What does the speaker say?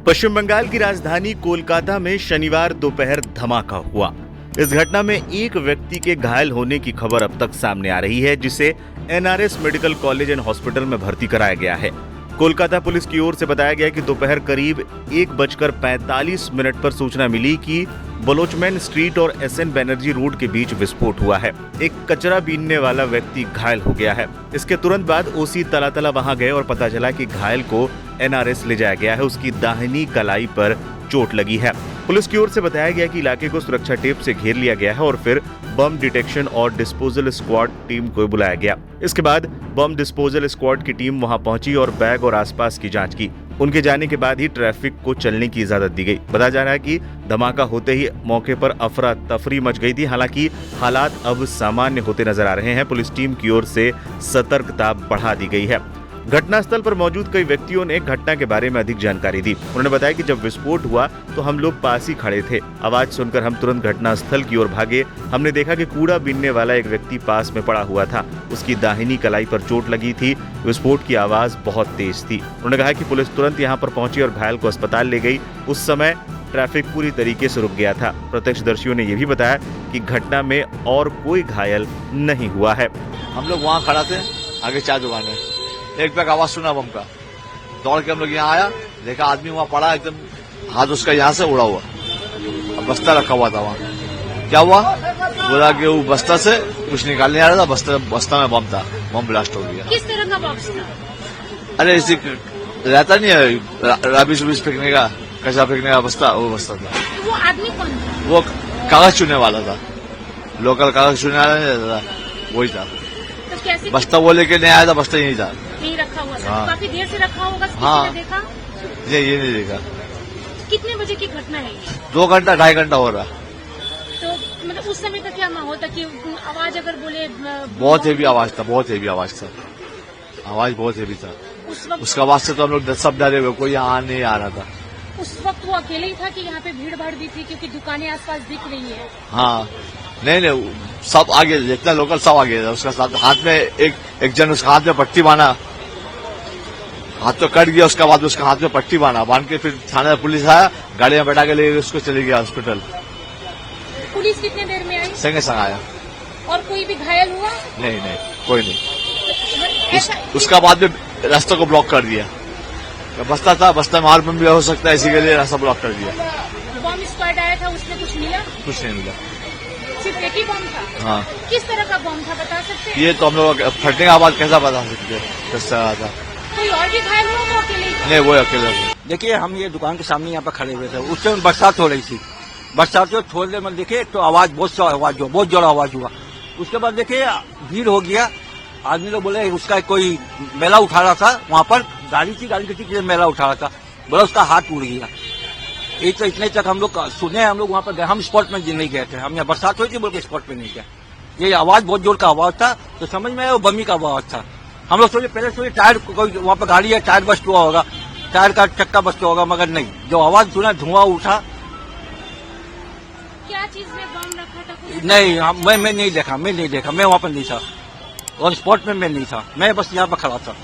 पश्चिम बंगाल की राजधानी कोलकाता में शनिवार दोपहर धमाका हुआ। इस घटना में एक व्यक्ति के घायल होने की खबर अब तक सामने आ रही है, जिसे NRS medical college and hospital में भर्ती कराया गया है। कोलकाता पुलिस की ओर से बताया गया कि दोपहर करीब 1:45 पर सूचना मिली कि बलोचमैन स्ट्रीट और एसएन बनर्जी रोड के बीच विस्फोट हुआ है। एक कचरा बीनने वाला व्यक्ति घायल हो गया है। इसके तुरंत बाद ओसी तलातला वहां गए और पता चला कि घायल को एनआरएस ले जाया गया है। उसकी दाहिनी कलाई पर चोट लगी है। पुलिस की ओर से बताया गया कि इलाके को सुरक्षा टेप से घेर लिया गया है और फिर बम डिटेक्शन और डिस्पोजल स्क्वाड टीम को बुलाया गया। इसके बाद बम डिस्पोजल स्क्वाड की टीम वहां पहुंची और बैग और आसपास की जांच की। उनके जाने के बाद ही ट्रैफिक को चलने की इजाजत दी गई। बताया जा रहा है कि धमाका होते ही मौके पर अफरा तफरी मच गई थी। हालांकि हालात अब सामान्य होते नजर आ रहे हैं। पुलिस टीम की ओर से सतर्कता बढ़ा दी गई है। घटनास्थल पर मौजूद कई व्यक्तियों ने घटना के बारे में अधिक जानकारी दी। उन्होंने बताया कि जब विस्फोट हुआ तो हम लोग पास ही खड़े थे। आवाज सुनकर हम तुरंत घटनास्थल की ओर भागे। हमने देखा कि कूड़ा बीनने वाला एक व्यक्ति पास में पड़ा हुआ था। उसकी दाहिनी कलाई पर चोट लगी थी। विस्फोट की आवाज बहुत तेज थी। उन्होंने कहा कि पुलिस तुरंत यहां पर पहुंची और घायल को अस्पताल ले गई। उस समय ट्रैफिक पूरी तरीके से रुक गया था। प्रत्यक्षदर्शियों ने यह भी बताया कि घटना में और कोई घायल नहीं हुआ है। हम लोग वहाँ खड़ा थे, आगे चाय दुकान है। एक बैग आवाज सुना बम का, दौड़ के हम लोग यहाँ आया, देखा आदमी वहाँ पड़ा, एकदम हाथ उसका यहाँ से उड़ा हुआ, बस्ता रखा हुआ था वहाँ। क्या हुआ? बोला कि वो बस्ता से कुछ निकालने आ रहा था, बस्ता में बम था, बम ब्लास्ट हो गया। किस तरह का बॉक्स था? अरे इसी रहता नहीं है रबिश उबिश फेंकने का, कचरा फेंकने का बस्ता, वो बस्ता था। वो आदमी कौन था? वो कागज चुनने वाला था, लोकल कागज चुनने वाला वही था। तो कैसे बस्ता वो लेके नहीं आया था, बस्ता यही था, नहीं रखा हुआ था। हाँ। काफी देर से रखा होगा। हाँ। देखा? ये नहीं देखा। कितने बजे की घटना है ये? 2 घंटा 2.5 घंटा हो रहा। तो मतलब उस समय का क्या माहौल था कि आवाज अगर बोले? बहुत हेवी आवाज था, बहुत हेवी आवाज था, आवाज बहुत हेवी था। उस वक्त उसका आवाज से तो हम लोग सब डरे हुए, कोई यहाँ नहीं आ रहा था। उस वक्त वो अकेले ही था कि यहाँ पे भीड़ भाड़ भी थी, क्योंकि दुकानें आसपास दिख रही है? हाँ, नहीं सब आगे, जितना लोकल सब आगे था। उसका साथ हाथ में एक जन, उसका हाथ में पट्टी बांधा, हाथ तो कट गया। उसके बाद उसका हाथ में पट्टी बांध के फिर थाने पुलिस आया, गाड़ी में बैठा के ले उसको चले गया हॉस्पिटल। पुलिस कितने देर में आई? संगे संग आया। और कोई भी घायल हुआ? नहीं कोई नहीं। ऐसा उसका बाद में रास्ते को ब्लॉक कर दिया। बस्ता था, बस्ता में बम भी हो सकता है, इसी के लिए रास्ता ब्लॉक कर दिया। बम स्क्वाड आया था, उसमें कुछ मिला? कुछ नहीं मिला। सिर्फ एक ही बम था? हाँ। किस तरह का बम था, बता सकते हैं? ये तो हम लोग फटने का आवाज कैसा बता सकते हैं, किस तरह था। कोई और भी घायल हुआ? वो अकेले ही था? नहीं, वो अकेला था। देखिए, हम ये दुकान के सामने यहाँ पर खड़े हुए थे। उस समय बरसात हो रही थी। बरसात में थोड़ी देर में देखिए तो आवाज बहुत जोर आवाज हुआ। उसके बाद देखिए भीड़ हो गया। आदमी लोग बोले उसका कोई मेला उठा रहा था, वहाँ पर गाड़ी की मेला उठा रहा था, बोला उसका हाथ उड़ गया। एक तो इतने तक हम लोग सुने, हम लोग वहाँ पर गए, हम स्पॉट में नहीं गए थे। हम यहाँ बरसात हुई थी बोल के स्पॉट पे नहीं गए। ये आवाज बहुत जोर का आवाज था, तो समझ में आया वो बमी का आवाज था। हम लोग पहले टायर कोई वहाँ पर गाड़ी है, टायर बस्ट हुआ होगा, टायर का चक्का बस्ट होगा, मगर नहीं, जो आवाज सुना धुआं उठा। क्या चीज में बम रखा था? नहीं, मैं नहीं देखा, मैं वहाँ पर नहीं था, और स्पॉट में मैं नहीं था, मैं बस यहाँ पर खड़ा था।